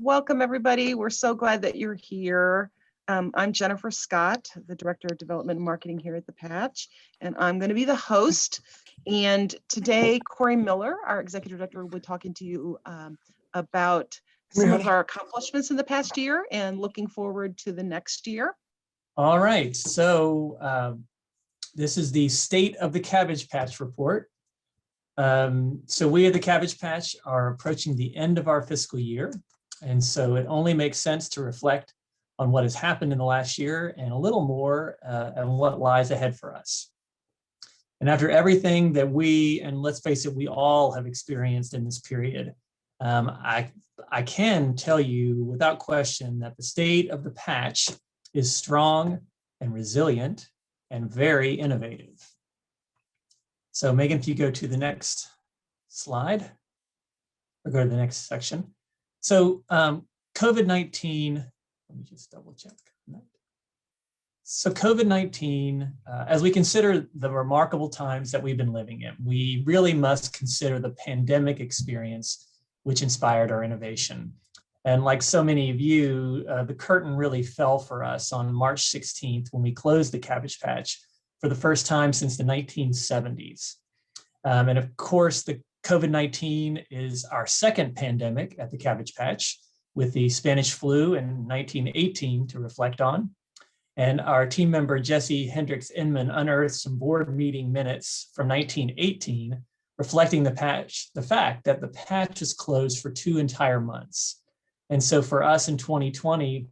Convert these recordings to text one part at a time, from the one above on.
Welcome, everybody. We're so glad that you're here. I'm Jennifer Scott, the Director of Development and Marketing here at the Patch, and I'm going to be the host. And today, Corey Miller, our Executive Director, will be talking to you about some of our accomplishments in the past year and looking forward to the next year. All right, so this is the State of the Cabbage Patch report. So we at the Cabbage Patch are approaching the end of our fiscal year. And so it only makes sense to reflect on what has happened in the last year and a little more on what lies ahead for us. And after everything that we, and let's face it, we all have experienced in this period, I can tell you without question that the State of the Patch is strong and resilient and very innovative. So Megan, if you go to the next slide or go to the next section. So COVID-19, let me just double check. So COVID-19, as we consider the remarkable times that we've been living in, we really must consider the pandemic experience which inspired our innovation. And like so many of you, the curtain really fell for us on March 16th when we closed the Cabbage Patch for the first time since the 1970s. And of course, the COVID-19 is our second pandemic at the Cabbage Patch, with the Spanish flu in 1918 to reflect on. And our team member, Jesse Hendricks Inman, unearthed some board meeting minutes from 1918, reflecting the fact that the patch is closed for 2 entire months. And so for us in 2020,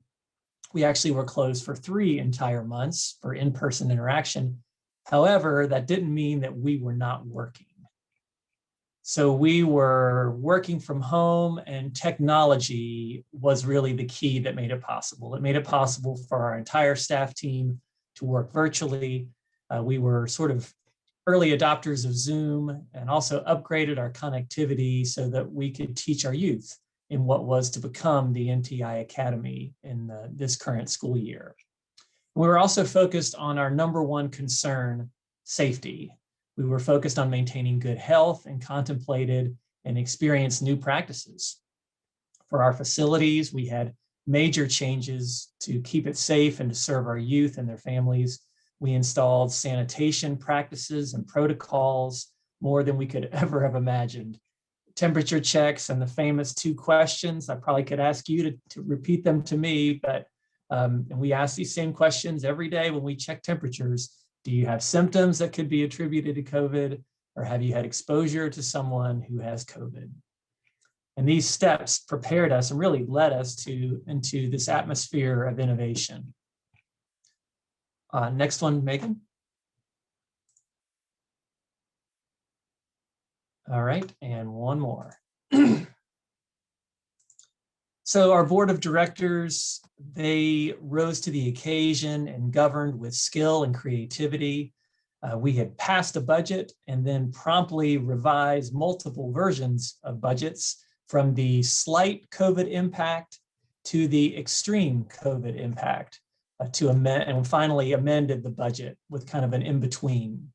we actually were closed for 3 entire months for in-person interaction. However, that didn't mean that we were not working. So we were working from home, and technology was really the key that made it possible. It made it possible for our entire staff team to work virtually. We were sort of early adopters of Zoom and also upgraded our connectivity so that we could teach our youth in what was to become the NTI Academy in this current school year. We were also focused on our number one concern, safety. We were focused on maintaining good health and contemplated and experienced new practices. For our facilities, we had major changes to keep it safe and to serve our youth and their families. We installed sanitation practices and protocols more than we could ever have imagined. Temperature checks and the famous 2 questions. I probably could ask you to repeat them to me, but and we ask these same questions every day when we check temperatures. Do you have symptoms that could be attributed to COVID, or have you had exposure to someone who has COVID? And these steps prepared us and really led us into this atmosphere of innovation. Next one, Megan. All right, and one more. So our board of directors, they rose to the occasion and governed with skill and creativity. We had passed a budget and then promptly revised multiple versions of budgets, from the slight COVID impact to the extreme COVID impact, to amend, and finally amended the budget with kind of an in-between.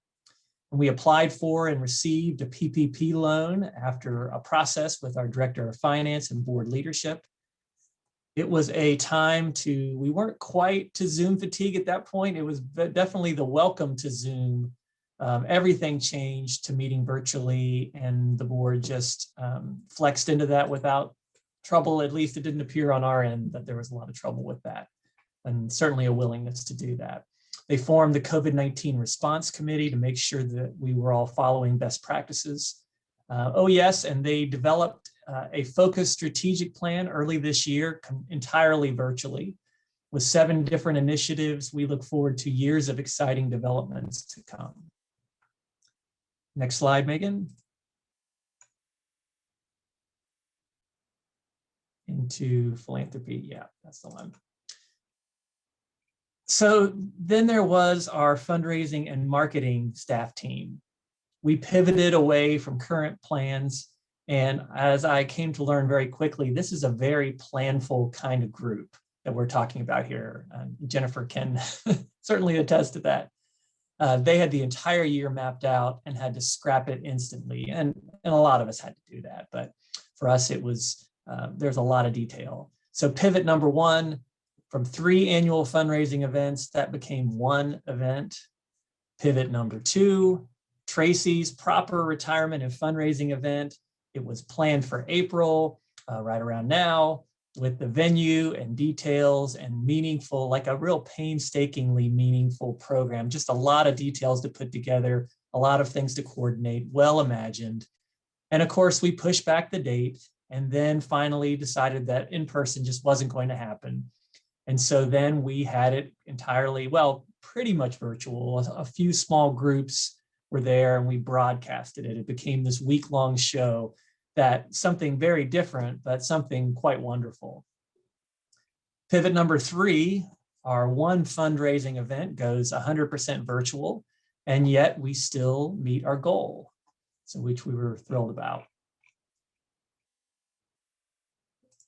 We applied for and received a PPP loan after a process with our director of finance and board leadership. It was a time we weren't quite to Zoom fatigue at that point. It was definitely the welcome to Zoom. Everything changed to meeting virtually, and the board just flexed into that without trouble. At least it didn't appear on our end that there was a lot of trouble with that, and certainly a willingness to do that. They formed the COVID-19 response committee to make sure that we were all following best practices. Oh yes, and they developed a focused strategic plan early this year, entirely virtually, with 7 different initiatives. We look forward to years of exciting developments to come. Next slide, Megan. Into philanthropy, yeah, that's the one. So then there was our fundraising and marketing staff team. We pivoted away from current plans, and as I came to learn very quickly, this is a very planful kind of group that we're talking about here. Jennifer can certainly attest to that. They had the entire year mapped out and had to scrap it instantly, and a lot of us had to do that. But for us, it was there's a lot of detail. So pivot number 1, from 3 annual fundraising events, that became 1 event. Pivot number 2, Tracy's proper retirement and fundraising event. It was planned for April, right around now, with the venue and details and meaningful, like a real painstakingly meaningful program, just a lot of details to put together, a lot of things to coordinate, well imagined. And of course, we pushed back the date and then finally decided that in person just wasn't going to happen. And so then we had it entirely, well, pretty much virtual. A few small groups were there and we broadcasted it. It became this week-long show, that something very different, but something quite wonderful. Pivot number 3, our 1 fundraising event goes 100% virtual, and yet we still meet our goal, so which we were thrilled about.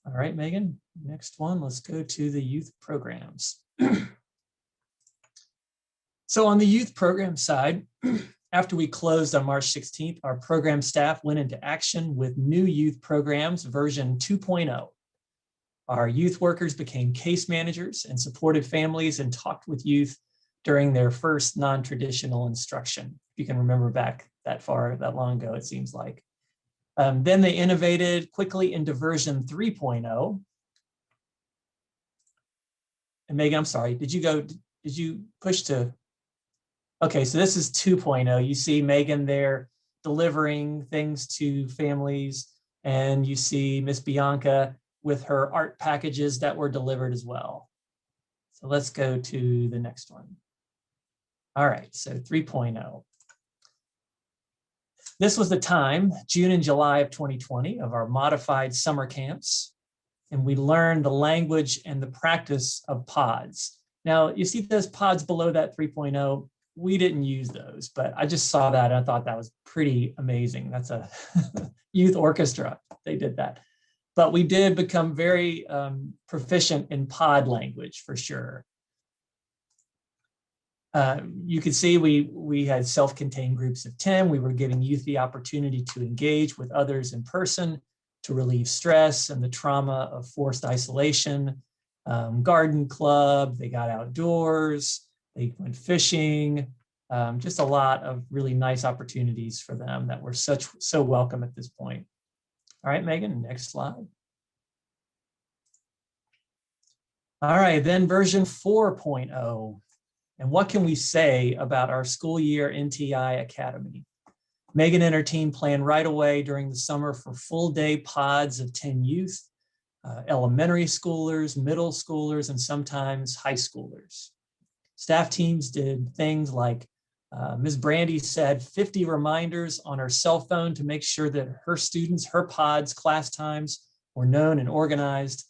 All right, Megan, next one, let's go to the youth programs. So on the youth program side, after we closed on March 16th, our program staff went into action with new youth programs version 2.0. Our youth workers became case managers and supported families and talked with youth during their first non-traditional instruction. If you can remember back that long ago, it seems like. Then they innovated quickly into version 3.0. And Megan, I'm sorry, did you push to? Okay, so this is 2.0. You see Megan there delivering things to families, and you see Miss Bianca with her art packages that were delivered as well. So let's go to the next one. All right, so 3.0. This was the time, June and July of 2020, of our modified summer camps, and we learned the language and the practice of pods. Now, you see those pods below that 3.0. We didn't use those, but I just saw that and I thought that was pretty amazing. That's a youth orchestra. They did that. But we did become very proficient in pod language for sure. You can see we had self-contained groups of 10. We were giving youth the opportunity to engage with others in person, to relieve stress and the trauma of forced isolation. Garden club, they got outdoors. They went fishing, just a lot of really nice opportunities for them that were so welcome at this point. All right, Megan, next slide. All right, then version 4.0. And what can we say about our school year NTI Academy? Megan and her team planned right away during the summer for full day pods of 10 youth, elementary schoolers, middle schoolers, and sometimes high schoolers. Staff teams did things like Ms. Brandy said 50 reminders on her cell phone to make sure that her students, her pods, class times were known and organized.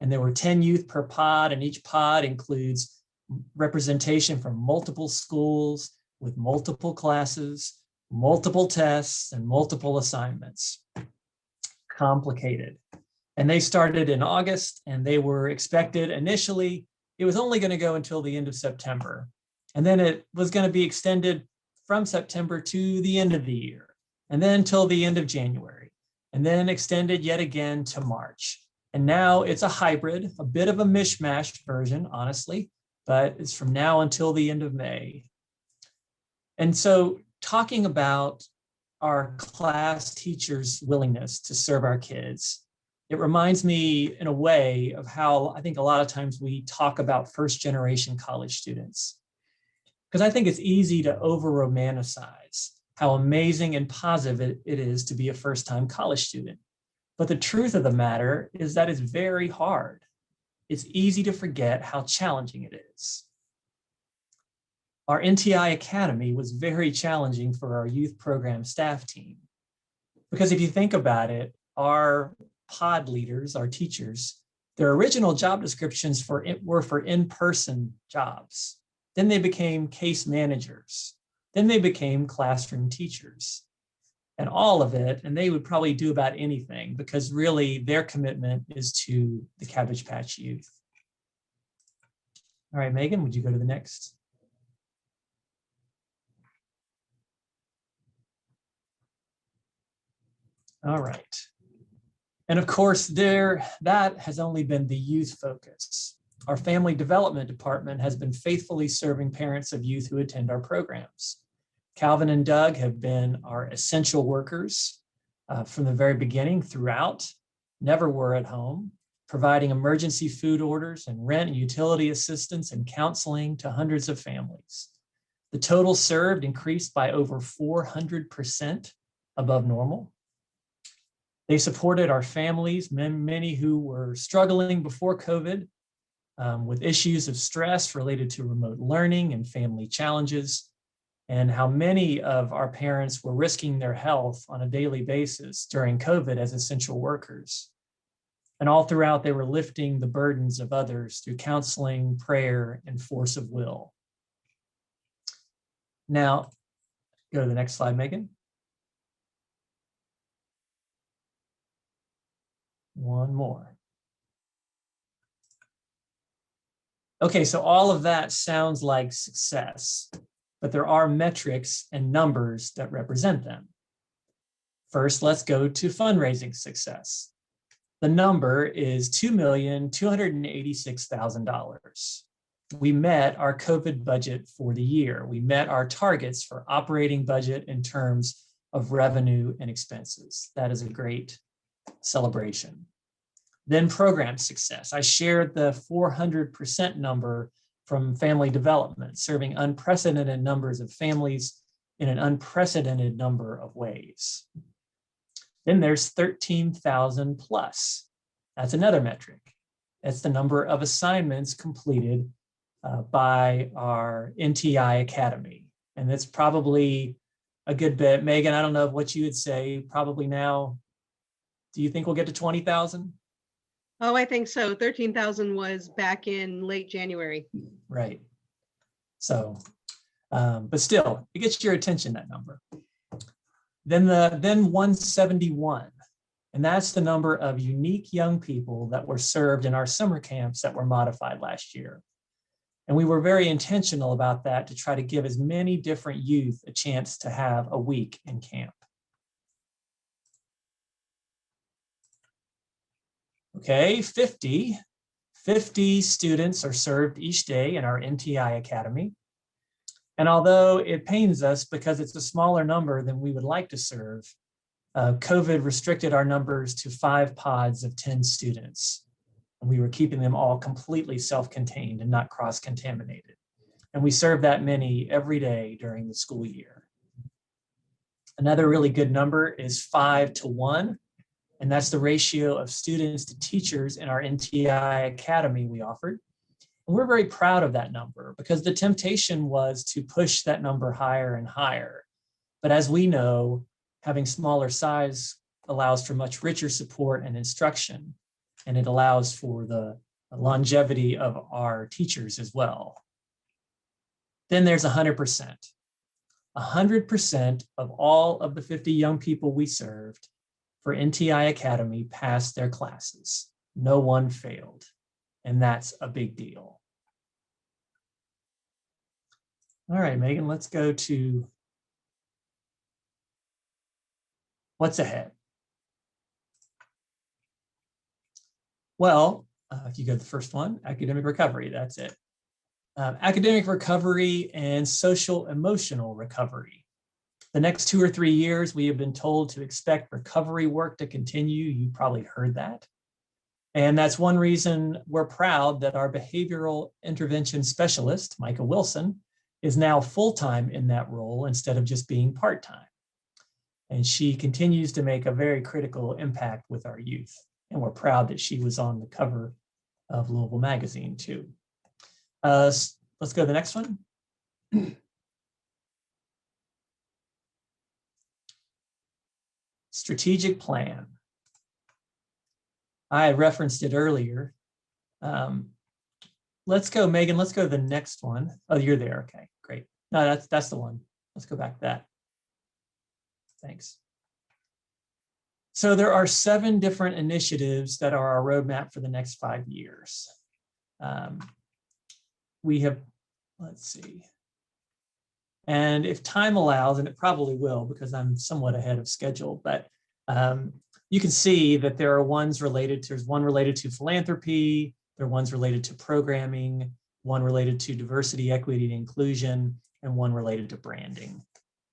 And there were 10 youth per pod, and each pod includes representation from multiple schools with multiple classes, multiple tests, and multiple assignments. Complicated. And they started in August, and they were expected initially. It was only going to go until the end of September. And then it was going to be extended from September to the end of the year, and then till the end of January, and then extended yet again to March. And now it's a hybrid, a bit of a mishmash version, honestly, but it's from now until the end of May. And so talking about our class teachers' willingness to serve our kids, it reminds me in a way of how I think a lot of times we talk about first-generation college students. Because I think it's easy to over-romanticize how amazing and positive it is to be a first-time college student. But the truth of the matter is that it's very hard. It's easy to forget how challenging it is. Our NTI Academy was very challenging for our youth program staff team. Because if you think about it, our pod leaders, our teachers, their original job descriptions were for in-person jobs. Then they became case managers. Then they became classroom teachers. And all of it, and they would probably do about anything because really their commitment is to the Cabbage Patch youth. All right, Megan, would you go to the next? All right. And of course, that has only been the youth focus. Our family development department has been faithfully serving parents of youth who attend our programs. Calvin and Doug have been our essential workers from the very beginning throughout, never were at home, providing emergency food orders and rent and utility assistance and counseling to hundreds of families. The total served increased by over 400% above normal. They supported our families, many who were struggling before COVID with issues of stress related to remote learning and family challenges, and how many of our parents were risking their health on a daily basis during COVID as essential workers. And all throughout, they were lifting the burdens of others through counseling, prayer, and force of will. Now, go to the next slide, Megan. One more. Okay, so all of that sounds like success, but there are metrics and numbers that represent them. First, let's go to fundraising success. The number is $2,286,000. We met our COVID budget for the year. We met our targets for operating budget in terms of revenue and expenses. That is a great celebration. Then program success. I shared the 400% number from family development, serving unprecedented numbers of families in an unprecedented number of ways. Then there's 13,000 plus. That's another metric. That's the number of assignments completed by our NTI Academy. And that's probably a good bit. Megan, I don't know what you would say, probably now. Do you think we'll get to 20,000? Oh, I think so. 13,000 was back in late January. Right. So, but still, it gets your attention, that number. Then 171, and that's the number of unique young people that were served in our summer camps that were modified last year. And we were very intentional about that to try to give as many different youth a chance to have a week in camp. Okay, 50 students are served each day in our NTI Academy. And although it pains us because it's a smaller number than we would like to serve, COVID restricted our numbers to 5 pods of 10 students. And we were keeping them all completely self-contained and not cross-contaminated. And we serve that many every day during the school year. Another really good number is 5 to 1. And that's the ratio of students to teachers in our NTI Academy we offered. And we're very proud of that number because the temptation was to push that number higher and higher. But as we know, having smaller size allows for much richer support and instruction, and it allows for the longevity of our teachers as well. Then there's 100%. 100% of all of the 50 young people we served for NTI Academy passed their classes. No one failed. And that's a big deal. All right, Megan, let's go to what's ahead. Well, if you go to the first one, academic recovery, that's it. Academic recovery and social emotional recovery. The next 2 or 3 years, we have been told to expect recovery work to continue. You probably heard that. And that's one reason we're proud that our behavioral intervention specialist, Micah Wilson, is now full-time in that role instead of just being part-time. And she continues to make a very critical impact with our youth. And we're proud that she was on the cover of Louisville Magazine too. Let's go to the next one. Strategic plan. I referenced it earlier. Let's go, Megan, let's go to the next one. Oh, you're there, okay, great. No, that's the one. Let's go back to that. Thanks. So there are 7 different initiatives that are our roadmap for the next 5 years. We have, let's see. And if time allows, and it probably will because I'm somewhat ahead of schedule, but you can see that there are there's one related to philanthropy, there are ones related to programming, one related to diversity, equity, and inclusion, and one related to branding.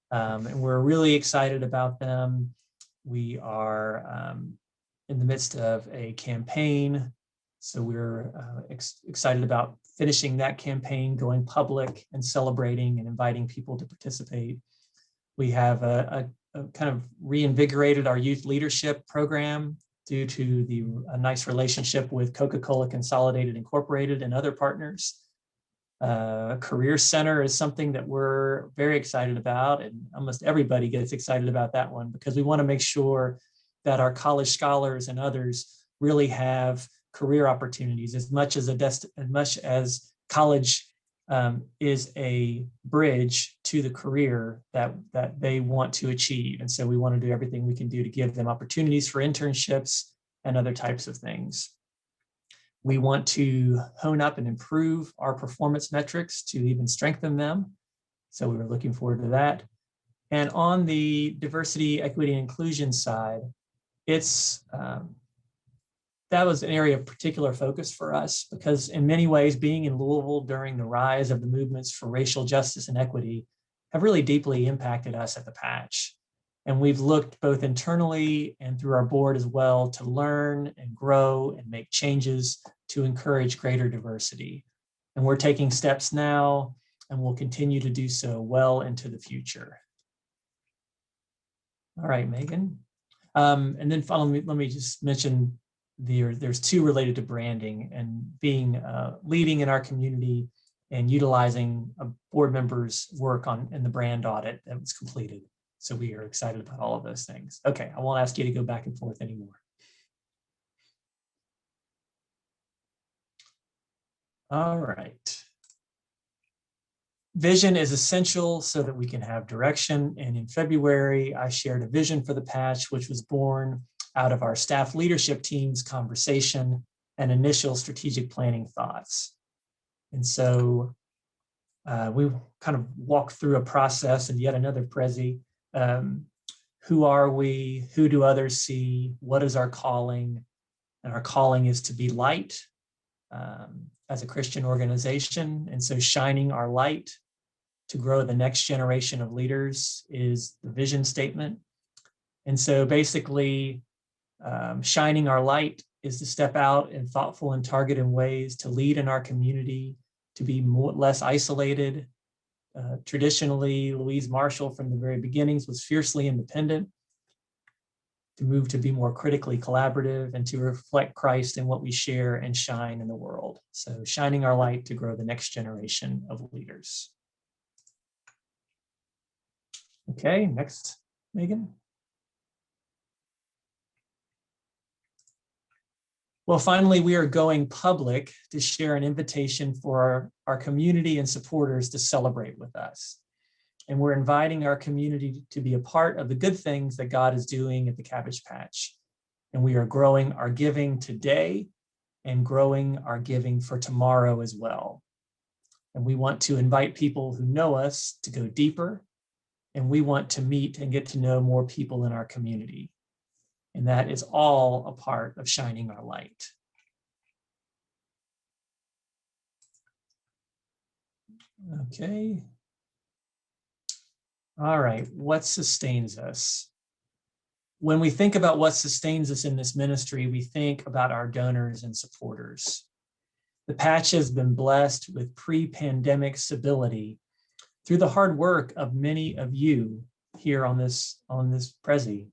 And we're really excited about them. We are in the midst of a campaign. So we're excited about finishing that campaign, going public and celebrating and inviting people to participate. We have a kind of reinvigorated our youth leadership program due to a nice relationship with Coca-Cola Consolidated Incorporated and other partners. Career Center is something that we're very excited about, and almost everybody gets excited about that one because we want to make sure that our college scholars and others really have career opportunities as much as college is a bridge to the career that they want to achieve. And so we want to do everything we can do to give them opportunities for internships and other types of things. We want to hone up and improve our performance metrics to even strengthen them. So we were looking forward to that. And on the diversity, equity, and inclusion side, that was an area of particular focus for us because in many ways, being in Louisville during the rise of the movements for racial justice and equity have really deeply impacted us at the Patch. And we've looked both internally and through our board as well to learn and grow and make changes to encourage greater diversity. And we're taking steps now and we'll continue to do so well into the future. All right, Megan. And then finally, let me just mention there's two related to branding and being leading in our community and utilizing a board member's work in the brand audit that was completed. So we are excited about all of those things. Okay, I won't ask you to go back and forth anymore. All right. Vision is essential so that we can have direction. And in February, I shared a vision for the Patch, which was born out of our staff leadership team's conversation and initial strategic planning thoughts. And so we kind of walked through a process and yet another Prezi. Who are we? Who do others see? What is our calling? And our calling is to be light as a Christian organization. And so shining our light to grow the next generation of leaders is the vision statement. And so basically, shining our light is to step out in thoughtful and targeted ways to lead in our community, to be less isolated. Traditionally, Louise Marshall from the very beginnings was fiercely independent, to move to be more critically collaborative and to reflect Christ in what we share and shine in the world. So shining our light to grow the next generation of leaders. Okay, next, Megan. Well, finally, we are going public to share an invitation for our community and supporters to celebrate with us. And we're inviting our community to be a part of the good things that God is doing at the Cabbage Patch. And we are growing our giving today and growing our giving for tomorrow as well. And we want to invite people who know us to go deeper. And we want to meet and get to know more people in our community. And that is all a part of shining our light. Okay. All right, what sustains us? When we think about what sustains us in this ministry, we think about our donors and supporters. The Patch has been blessed with pre-pandemic stability through the hard work of many of you here on this Prezi.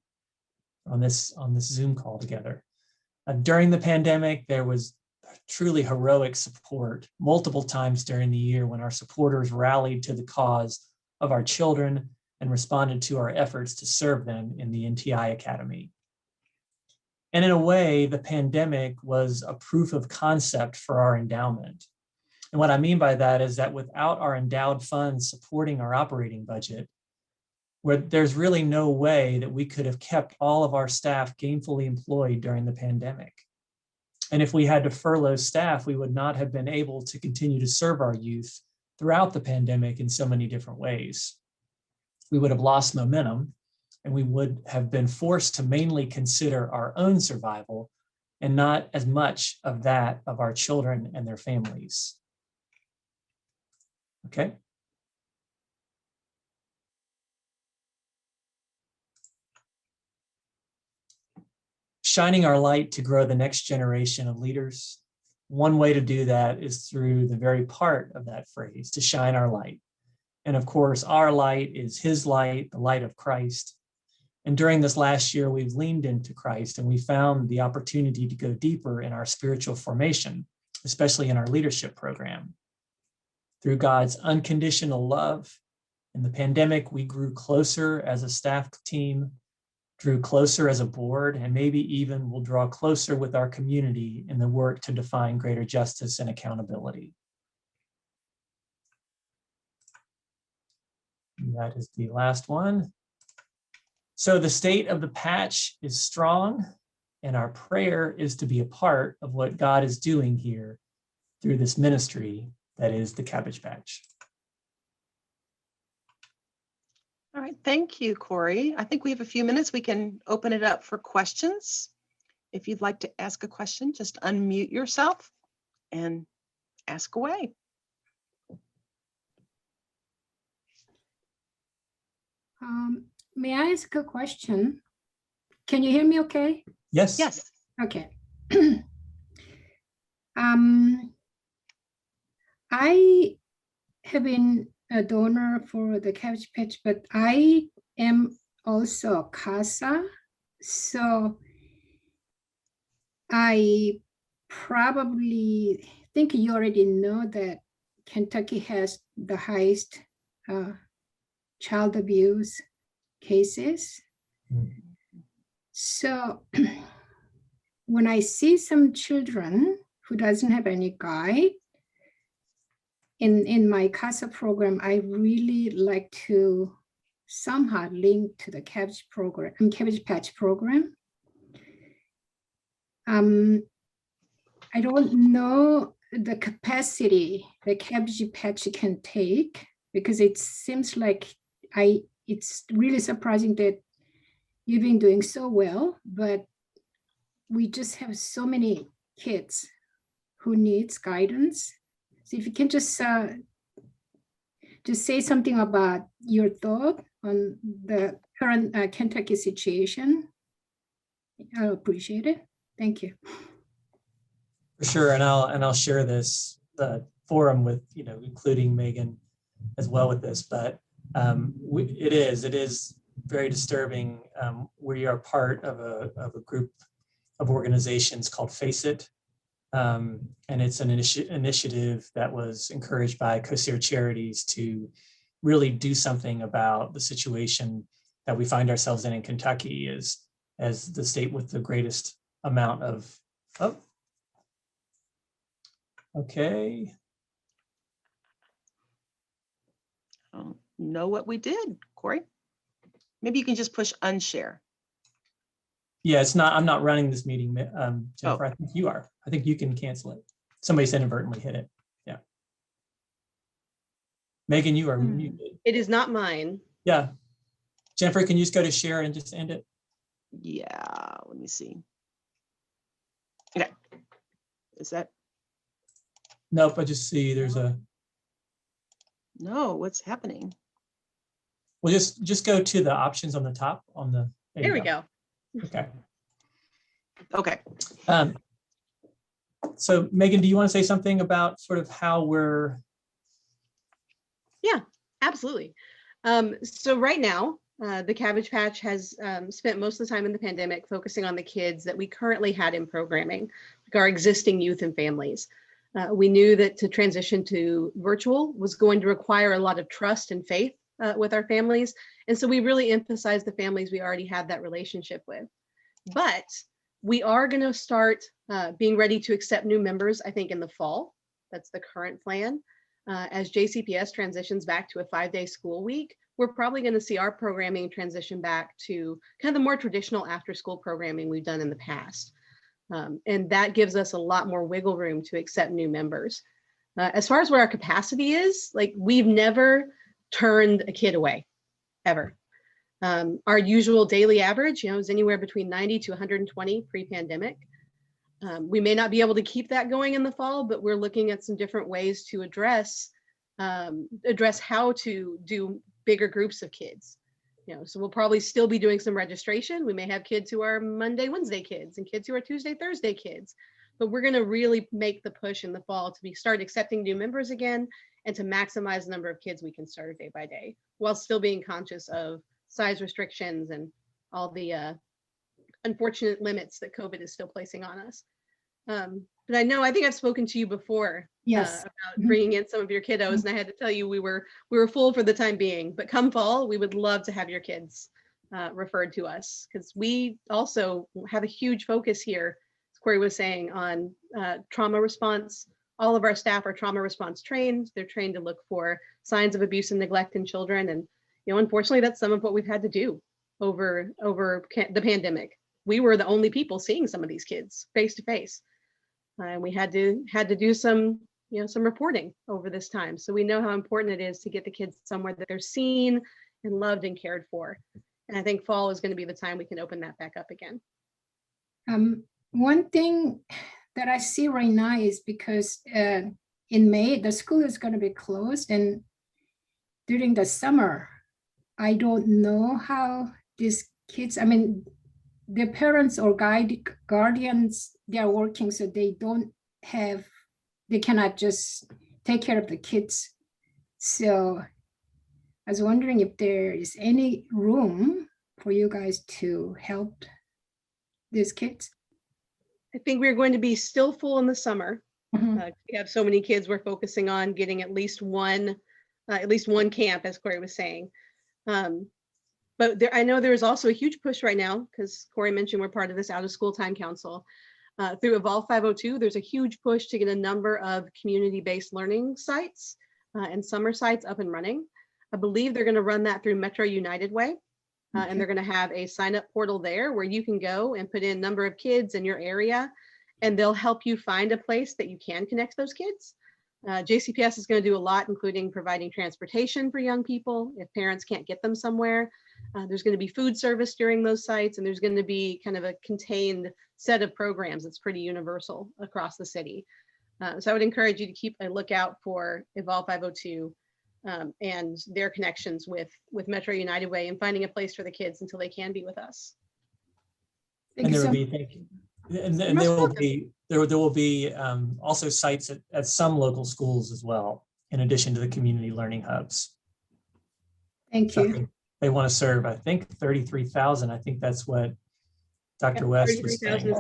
On this Zoom call together. During the pandemic, there was truly heroic support multiple times during the year when our supporters rallied to the cause of our children and responded to our efforts to serve them in the NTI Academy. And in a way, the pandemic was a proof of concept for our endowment. And what I mean by that is that without our endowed funds supporting our operating budget, where there's really no way that we could have kept all of our staff gainfully employed during the pandemic. And if we had to furlough staff, we would not have been able to continue to serve our youth throughout the pandemic in so many different ways. We would have lost momentum and we would have been forced to mainly consider our own survival and not as much of that of our children and their families. Okay. Shining our light to grow the next generation of leaders. One way to do that is through the very part of that phrase, to shine our light. And of course, our light is his light, the light of Christ. And during this last year, we've leaned into Christ and we found the opportunity to go deeper in our spiritual formation, especially in our leadership program. Through God's unconditional love, in the pandemic, we grew closer as a staff team, drew closer as a board, and maybe even will draw closer with our community in the work to define greater justice and accountability. And that is the last one. So the state of the patch is strong, and our prayer is to be a part of what God is doing here through this ministry that is the Cabbage Patch. All right, thank you, Corey. I think we have a few minutes. We can open it up for questions. If you'd like to ask a question, just unmute yourself and ask away. May I ask a question? Can you hear me okay? Yes. Yes. Okay. I have been a donor for the Cabbage Patch, but I am also a CASA. So I probably think you already know that Kentucky has the highest child abuse cases. Mhm. So when I see some children who doesn't have any guide in my CASA program, I really like to somehow link to the Cabbage program, Cabbage Patch program. I don't know the capacity the Cabbage Patch can take, because it seems like it's really surprising that you've been doing so well, but we just have so many kids who needs guidance. So if you can just say something about your thought on the current Kentucky situation, I'll appreciate it. Thank you. For sure, and I'll share this forum with including Megan as well with this, but it is very disturbing. We are part of a group of organizations called Face It, and it's an initiative that was encouraged by COSIR Charities to really do something about the situation that we find ourselves in Kentucky as the state with the greatest amount of okay. I don't know what we did, Corey. Maybe you can just push unshare. Yeah, I'm not running this meeting, Jennifer. I think you are. I think you can cancel it. Somebody said inadvertently hit it. Yeah. Megan, you are muted. It is not mine. Yeah. Jennifer, can you just go to share and just end it? Yeah, let me see. Okay. Is that? Nope, I just see there's a. No, what's happening? Well, just go to the options on the top on the. There we go. Okay. Okay. So Megan, do you want to say something about sort of how we're? Yeah, absolutely. So right now, the Cabbage Patch has spent most of the time in the pandemic focusing on the kids that we currently had in programming, like our existing youth and families. We knew that to transition to virtual was going to require a lot of trust and faith with our families. And so we really emphasized the families we already had that relationship with. But we are going to start being ready to accept new members, I think, in the fall. That's the current plan. As JCPS transitions back to a 5-day school week, we're probably going to see our programming transition back to kind of the more traditional after-school programming we've done in the past. And that gives us a lot more wiggle room to accept new members. As far as where our capacity is, like we've never turned a kid away, ever. Our usual daily average, is anywhere between 90 to 120 pre-pandemic. We may not be able to keep that going in the fall, but we're looking at some different ways to address how to do bigger groups of kids. So we'll probably still be doing some registration. We may have kids who are Monday, Wednesday kids and kids who are Tuesday, Thursday kids, but we're going to really make the push in the fall to start accepting new members again and to maximize the number of kids we can serve day by day, while still being conscious of size restrictions and all the unfortunate limits that COVID is still placing on us. But I think I've spoken to you before, Yes. about bringing in some of your kiddos, and I had to tell you we were full for the time being. But come fall, we would love to have your kids referred to us, because we also have a huge focus here, as Corey was saying, on trauma response. All of our staff are trauma response trained. They're trained to look for signs of abuse and neglect in children, and unfortunately, that's some of what we've had to do over the pandemic. We were the only people seeing some of these kids face to face. And we had to do some reporting over this time. So we know how important it is to get the kids somewhere that they're seen and loved and cared for. And I think fall is going to be the time we can open that back up again. One thing that I see right now is because in May, the school is going to be closed, and during the summer, I don't know how these kids, their parents or guardians, they are working, so they cannot just take care of the kids. So I was wondering if there is any room for you guys to help these kids. I think we're going to be still full in the summer. Mhm. We have so many kids, we're focusing on getting at least one camp, as Corey was saying. But I know there is also a huge push right now, because Corey mentioned we're part of this out of school time council. Through Evolve 502, there's a huge push to get a number of community-based learning sites and summer sites up and running. I believe they're going to run that through Metro United Way. And they're going to have a sign up portal there where you can go and put in number of kids in your area, and they'll help you find a place that you can connect those kids. JCPS is going to do a lot, including providing transportation for young people if parents can't get them somewhere. There's going to be food service during those sites, and there's going to be kind of a contained set of programs that's pretty universal across the city. So I would encourage you to keep a lookout for Evolve 502 and their connections with Metro United Way, and finding a place for the kids until they can be with us. And there will be, thank you. And there will be also sites at some local schools as well, in addition to the community learning hubs. Thank you. They want to serve, I think, 33,000. I think that's what Dr. West was saying.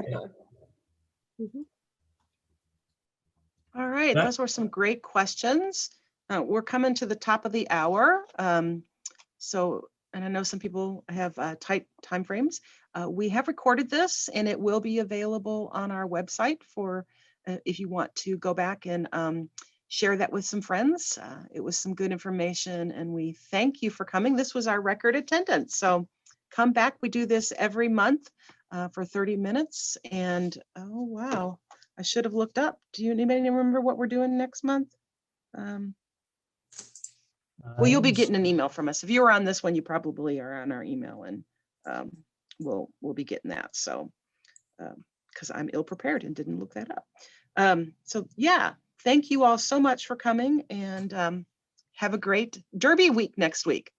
All right, those were some great questions. We're coming to the top of the hour. And I know some people have tight time frames. We have recorded this, and it will be available on our website for if you want to go back and share that with some friends. It was some good information, and we thank you for coming. This was our record attendance. So come back. We do this every month for 30 minutes. And oh, wow, I should have looked up. Do anybody remember what we're doing next month? Well, you'll be getting an email from us. If you were on this one, you probably are on our email, and we'll be getting that. So because I'm ill prepared and didn't look that up. So yeah, thank you all so much for coming, and have a great Derby week next week.